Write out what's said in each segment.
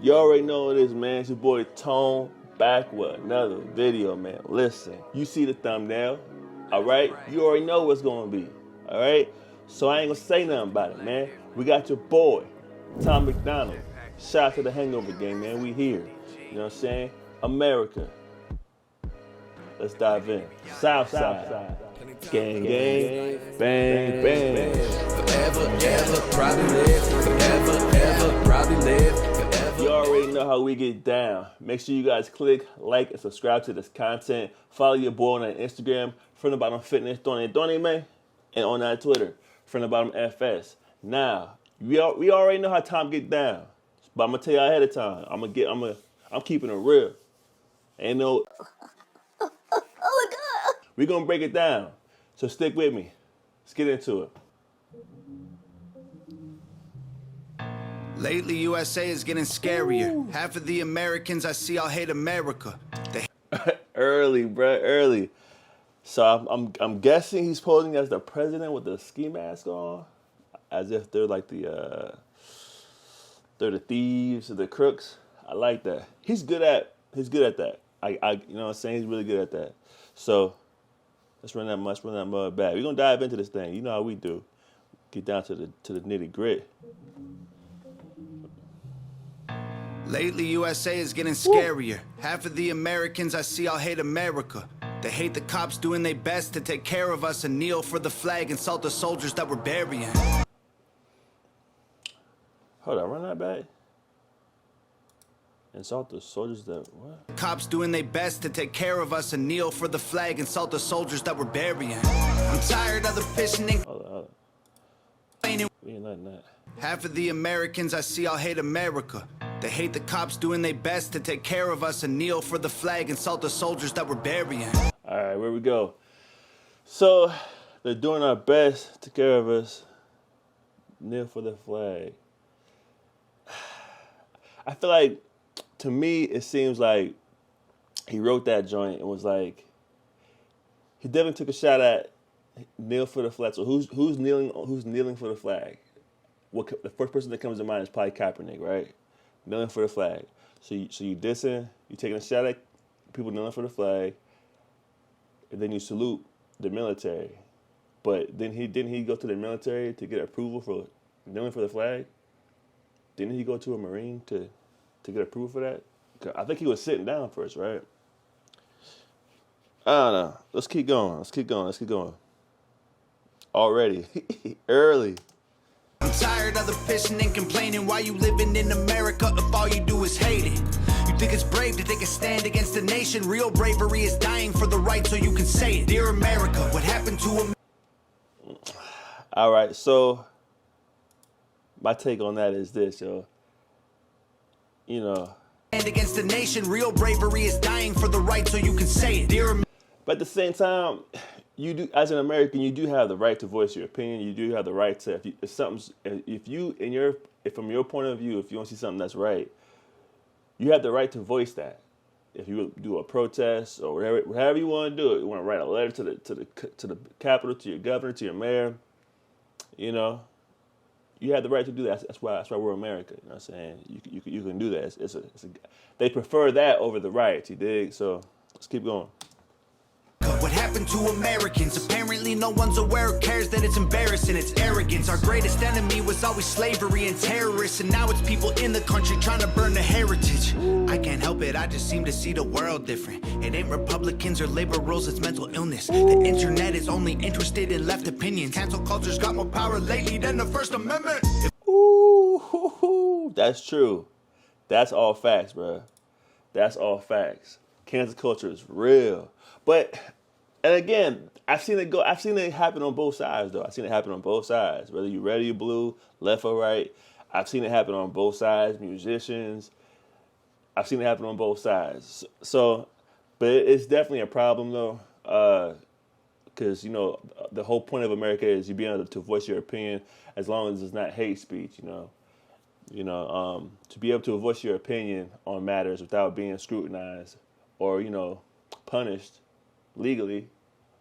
You already know what it is, man. It's your boy Tone back with another video, man. Listen, you see the thumbnail, all right? You already know what's going to be, all right? So I ain't going to say nothing about it, man. We got your boy, Tom MacDonald. Shout out to the Hangover Gang, man. We here. You know what I'm saying? America. Let's dive in. Southside. Gang, gang, bang, bang. Forever, ever, probably live. Forever, ever, probably live. Forever. You already know how we get down. Make sure you guys click, like, and subscribe to this content. Follow your boy on Instagram, From the Bottom Fitness, Donnie, man. And on that Twitter, From the Bottom FS. Now, we already know how Tom get down. But I'm gonna tell you ahead of time. I'm keeping it real. Ain't no. Oh my God. We're gonna break it down. So stick with me. Let's get into it. Lately, USA is getting scarier. Half of the Americans I see all hate America. Early, bro, early. So I'm guessing he's posing as the president with the ski mask on, as if they're like they're the thieves or the crooks. I like that. He's good at that. I you know what I'm saying? He's really good at that. So let's run that mud back. We're gonna dive into this thing. You know how we do. Get down to the nitty grit. Lately, USA is getting scarier. Half of the Americans I see all hate America. They hate the cops doing their best to take care of us and kneel for the flag and salt the soldiers that we're burying. Hold on, run that back. Insult the soldiers that what? Cops doing their best to take care of us and kneel for the flag and salt the soldiers that we're burying. I'm tired of the pissing and Hold on. We ain't letting that. half of the Americans I see all hate America. They hate the cops doing their best to take care of us and kneel for the flag and salt the soldiers that we're burying. All right, where we go. So they're doing our best to take care of us. Kneel for the flag. I feel like, to me, it seems like he wrote that joint and was like, he definitely took a shot at kneel for the flag. So who's kneeling for the flag? The first person that comes to mind is probably Kaepernick, right? Kneeling for the flag. So you dissing, you taking a shot at people kneeling for the flag, and then you salute the military. But didn't he go to the military to get approval for kneeling for the flag? Didn't he go to a Marine to get approval for that? I think he was sitting down first, right? I don't know. Let's keep going. Already. Early. I'm tired of the pissing and complaining. Why you living in America if all you do is hate it? You think it's brave to take a stand against the nation? Real bravery is dying for the right so you can say it. Dear America, what happened to America? All right, so my take on that is this, yo. You know. And against the nation, real bravery is dying for the right so you can say it. Dear America. But at the same time, you do, as an American, you do have the right to voice your opinion. You do have the right to, from your point of view, if you don't see something that's right, you have the right to voice that. If you do a protest or whatever you want to do it, you want to write a letter to the Capitol, to your governor, to your mayor, you know, you have the right to do that. That's why we're America. You know what I'm saying? You can do that. They prefer that over the riots. You dig? So let's keep going. What happened to Americans? Apparently no one's aware or cares that it's embarrassing. It's arrogance. Our greatest enemy was always slavery and terrorists, and now it's people in the country trying to burn the heritage. I can't help it, I just seem to see the world different. It ain't Republicans or liberals, it's mental illness. The internet is only interested in left opinions. Cancel culture's got more power lately than the First Amendment. Ooh, that's true. That's all facts, bro. That's all facts. Cancel culture is real. But, and again, I've seen it happen on both sides, though. I've seen it happen on both sides. Whether you're red or you're blue, left or right, I've seen it happen on both sides. Musicians, I've seen it happen on both sides. So, but it's definitely a problem, though, because, you know, the whole point of America is you being able to voice your opinion as long as it's not hate speech, you know. To be able to voice your opinion on matters without being scrutinized or, you know, punished legally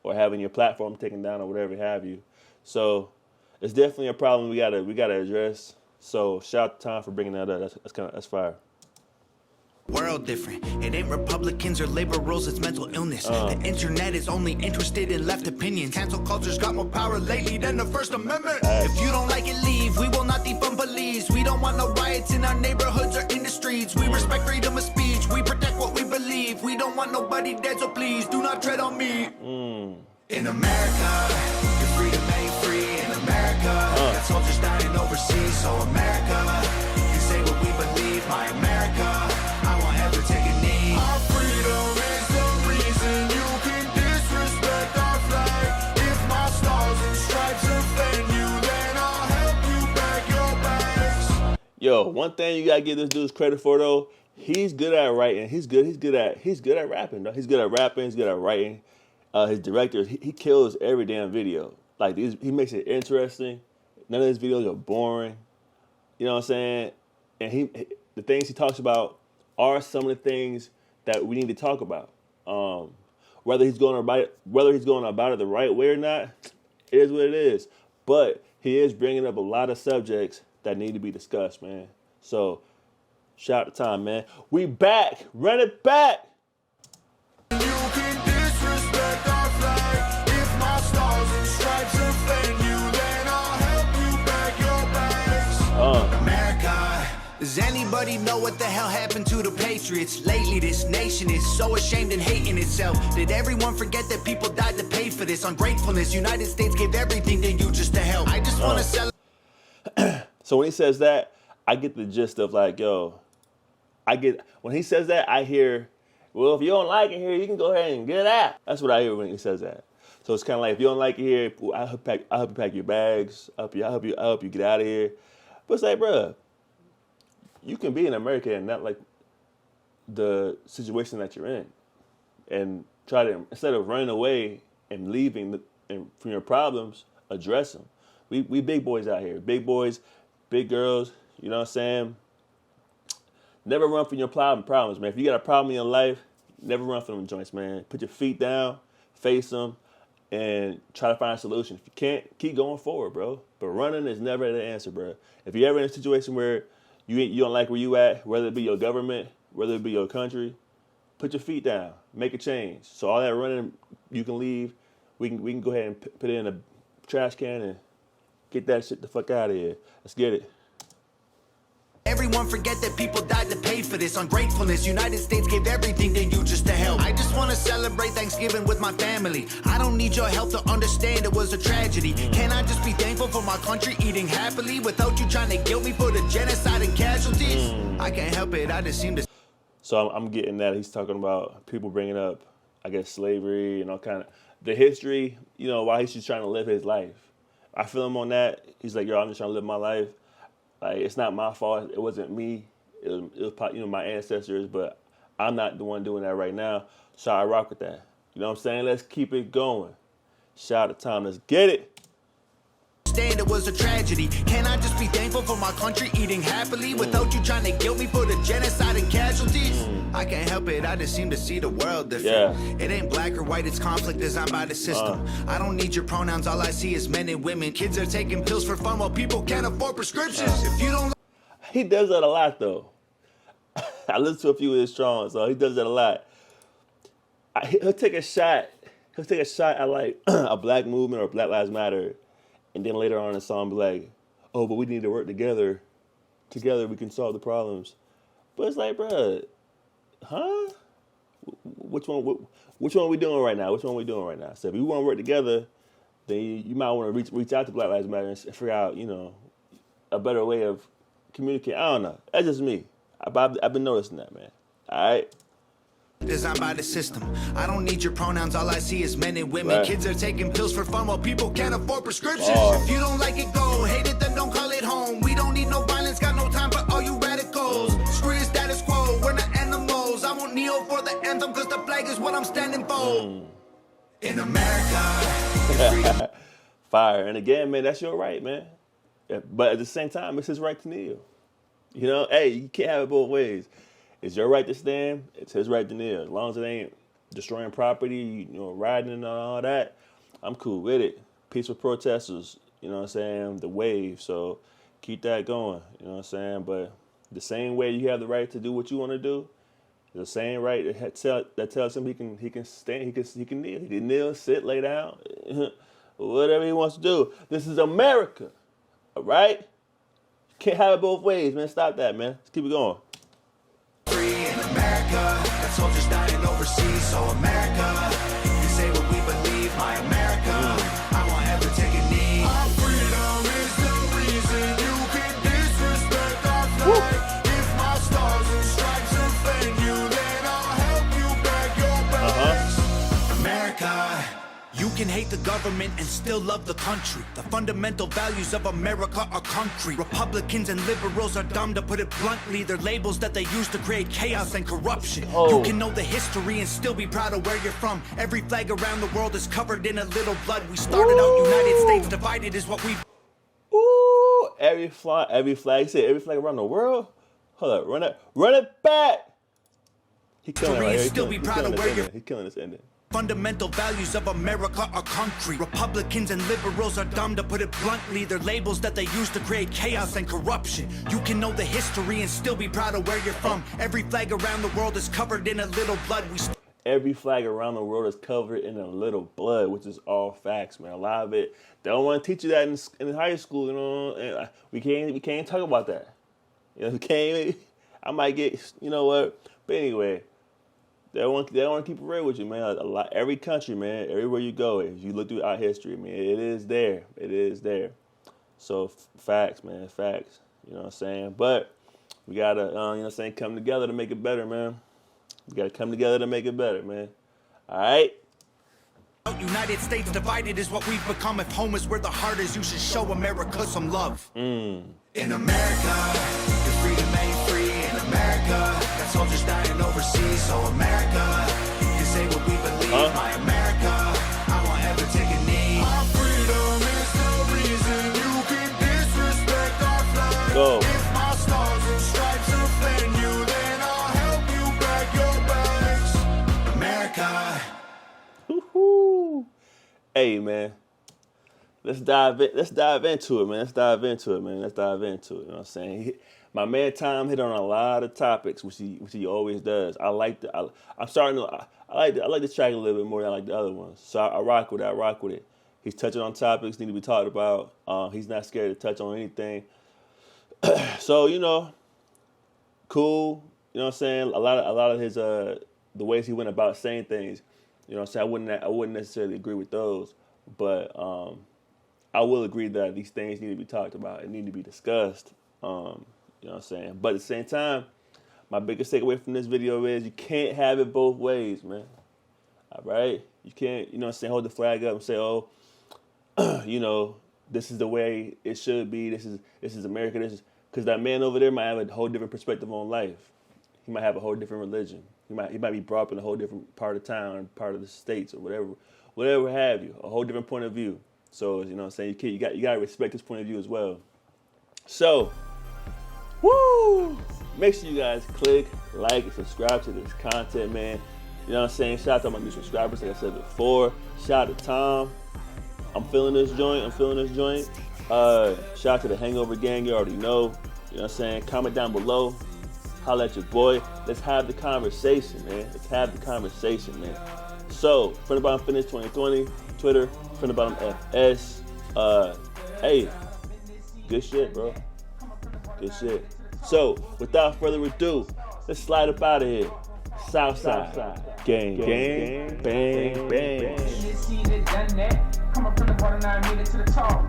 or having your platform taken down or whatever have you. So it's definitely a problem we gotta address. So shout out to Tom for bringing that up. That's fire. World different. It ain't Republicans or liberals, it's mental illness. The internet is only interested in left opinions. Cancel culture's got more power lately than the First Amendment. If you don't like it, leave. We will not defund police. We don't want no riots in our neighborhoods or in the streets. We respect freedom of speech. We protect what we believe. We don't want nobody dead, so please do not tread on me. In America, your freedom ain't free. In America, got soldiers dying overseas. So America, you say what we believe. My America, I won't ever take a knee. Our freedom is the reason you can disrespect our flag. If my stars and stripes offend you, then I'll help you pack your bags. Yo, one thing you gotta give this dude's credit for though, he's good at writing. He's good at rapping, though. He's good at rapping, he's good at writing. His director, he kills every damn video. Like he makes it interesting. None of his videos are boring. You know what I'm saying? And the things he talks about are some of the things that we need to talk about. Whether he's going about it the right way or not, it is what it is. But he is bringing up a lot of subjects that need to be discussed, man. So shout out to Tom, man. We back. Run it back. You can disrespect our flag. If my stars and stripes offend you, then I'll help you pack your bags. America, does anybody know what the hell happened to the Patriots? Lately, this nation is so ashamed and hating itself. Did everyone forget that people died to pay for this? Ungratefulness, United States gave everything to you just to help. I just want to sell. So when he says that, I get the gist of like, yo, when he says that, I hear, well, if you don't like it here, you can go ahead and get out. That's what I hear when he says that. So it's kind of like, if you don't like it here, I'll help you pack your bags. I'll help you get out of here. But it's like, bruh, you can be in America and not like the situation that you're in, and try to, instead of running away and leaving from your problems, address them. We big boys out here, big boys, big girls. You know what I'm saying? Never run from your problems, man. If you got a problem in your life, never run from them joints, man. Put your feet down, face them, and try to find a solution. If you can't, keep going forward, bro. But running is never the answer, bro. If you're ever in a situation where you don't like where you at, whether it be your government, whether it be your country, put your feet down, make a change. So all that running, you can leave. We can go ahead and put it in a trash can and get that shit the fuck out of here. Let's get it. Everyone forget that people died to pay for this. Ungratefulness, United States gave everything to you just to help. I just want to celebrate Thanksgiving with my family. I don't need your help to understand it was a tragedy. Can I just be thankful for my country eating happily without you trying to guilt me for the genocide and casualties? I can't help it, I just seem to... So I'm getting that he's talking about people bringing up, I guess, slavery and all kind of the history, you know, while he's just trying to live his life. I feel him on that. He's like, yo, I'm just trying to live my life. Like, it's not my fault. It wasn't me. It was my ancestors, but I'm not the one doing that right now. So I rock with that. You know what I'm saying? Let's keep it going. Shout out to Tom. Let's get it. It was a tragedy. Can I just be thankful for my country eating happily without you trying to guilt me for the genocide and casualties? I can't help it, I just seem to see the world different. Yeah. It ain't black or white, it's conflict designed by the system. I don't need your pronouns, all I see is men and women. Kids are taking pills for fun while people can't afford prescriptions. If you don't... He does that a lot, though. I listen to a few of his songs, so he does that a lot. He'll take a shot at like a black movement or Black Lives Matter. And then later on in the song, be like, oh, but we need to work together. Together we can solve the problems. But it's like, bruh, huh? Which one are we doing right now? So if we want to work together, then you might want to reach out to Black Lives Matter and figure out, you know, a better way of communicating. I don't know. That's just me. I've been noticing that, man. All right? Designed by the system. I don't need your pronouns, all I see is men and women. Right. Kids are taking pills for fun while people can't afford prescriptions. If you don't like it, go. Hate it, then don't call it home. We don't need no violence, got no time for all you radicals. Screw your status quo, we're not animals. I won't kneel for the anthem, cause the flag is what I'm standing for. In America. Fire. And again, man, that's your right, man. But at the same time, it's his right to kneel. You know, hey, you can't have it both ways. It's your right to stand. It's his right to kneel. As long as it ain't destroying property, you know, rioting and all that, I'm cool with it. Peaceful protesters, you know what I'm saying, the wave. So keep that going, you know what I'm saying. But the same way you have the right to do what you want to do, The same right that tells him he can stand, he can kneel, sit, lay down, whatever he wants to do. This is America, all right? You can't have it both ways, man. Stop that, man. Let's keep it going. Free in America, got soldiers dying overseas. So America, you can say what we believe. My America, I won't ever take a knee. Our freedom is the reason you can disrespect our flag. If my stars and stripes offend you, then I'll help you back your bags. America, you can hate the government and still love the country. The fundamental values of America are concrete. Republicans and liberals are dumb, to put it bluntly. They're labels that they use to create chaos and corruption. You can know the history and still be proud of where you're from. Every flag around the world is covered in a little blood. We started out United States divided is what we... Ooh, every flag. You said every flag around the world? Hold up, run it back. He killing it right here. He's killing this ending. Fundamental values of America are concrete. Republicans and liberals are dumb, to put it bluntly. They're labels that they use to create chaos and corruption. You can know the history and still be proud of where you're from. Every flag around the world is covered in a little blood. Every flag around the world is covered in a little blood, which is all facts, man. A lot of it, they don't want to teach you that in high school, you know. And we can't talk about that. You know, we can't. I might get, you know what? But anyway. They want to keep it real with you, man. Every country, man, everywhere you go, if you look through our history, man, it is there. It is there. So facts, man, facts. You know what I'm saying? But we gotta, you know what I'm saying, come together to make it better, man. We gotta come together to make it better, man. All right. United States divided is what we've become. If home is where the heart is, you should show America some love. In America, your freedom ain't free. In America, got soldiers dying overseas. So America, you can say what we believe. My America, I won't ever take a knee. Our freedom is the reason you can disrespect our flag. Go. If my stars and stripes offend you, then I'll help you back your bags. America. Hey, man. Let's dive into it, man. Let's dive into it. You know what I'm saying? My man Tom hit on a lot of topics, which he always does. I like this track a little bit more than I like the other ones. So I rock with it. He's touching on topics need to be talked about. He's not scared to touch on anything. So, you know, cool. You know what I'm saying? A lot of his the ways he went about saying things. You know what I'm saying? I wouldn't necessarily agree with those, but I will agree that these things need to be talked about and need to be discussed. You know what I'm saying? But at the same time, my biggest takeaway from this video is you can't have it both ways, man. All right? You can't, you know what I'm saying, hold the flag up and say, oh, you know, this is the way it should be. This is America. Because that man over there might have a whole different perspective on life. He might have a whole different religion. He might be brought up in a whole different part of town, part of the states, or whatever have you. A whole different point of view. So, you know what I'm saying, you got to respect his point of view as well. So, woo! Make sure you guys click, like, and subscribe to this content, man. You know what I'm saying? Shout out to my new subscribers, like I said before. Shout out to Tom. I'm feeling this joint. Shout out to the Hangover Gang. You already know. You know what I'm saying? Comment down below. Holla at your boy. Let's have the conversation, man. So, From the Bottom Fitness 2020, Twitter, From the Bottom FS. Hey, good shit, bro. Good shit. So, without further ado, let's slide up out of here. Southside. Gang, bang, bang. Come up from the bottom, 9 meters to the top.